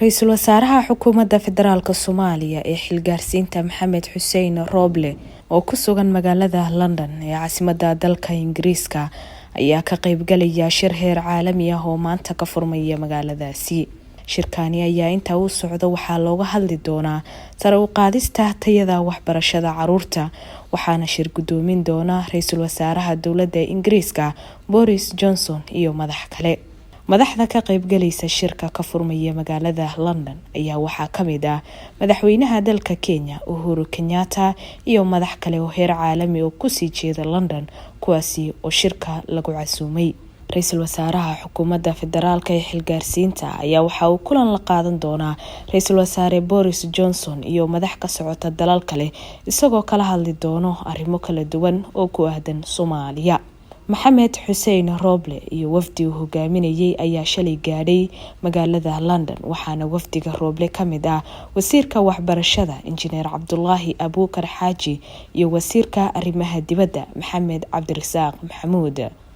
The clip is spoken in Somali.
Ra'iisul Wasaaraha Xukuumadda Federaalka Soomaaliya ee xilgaarsiinta Maxamed Xuseen Roble oo ku sugan magaalada London ee caasimadda dalka Ingiriiska ayaa ka qayb galaya shir heer caalami ah oo maanta ka furmaya magaaladaasi. Shirkani ayaa inta uu socdo waxaa looga hadli doonaa sare u qaadista tayada waxbarashada carruurta waxaana shir gudoomin doona Ra'iisul Wasaaraha Dowladda Ingiriiska Boris Johnson iyo madax kale. Madaxda ka qayb galaysa shirka ka furmaya magaalada London ayaa waxaa kamid ah madaxweynaha dalka Kenya Uhuru Kenyatta iyo madax kale oo heer caalami oo ku sii jeeda London kuwaasi oo shirka lagu casuumay. Ra'iisul Wasaaraha Xukuumadda Federaalka ee xilgaarsiinta ayaa waxa uu kulan la qaadan doonaa Ra'iisul Wasaare Boris Johnson iyo madax ka socota dalal kale isagoo kala hadli doono arrimo kala duwan oo ku aadan Soomaaliya. Maxamed Xuseen Roble iyo wafdi uu hogaaminayay ayaa shalay gaadhay magaalada London waxaana wafdiga Roble kamid ah wasiirka waxbarashada Injineer Cabdullaahi Abuukar Xaaji iyo wasiirka arrimaha dibadda Maxamed Cabdirasaaq Maxamuud.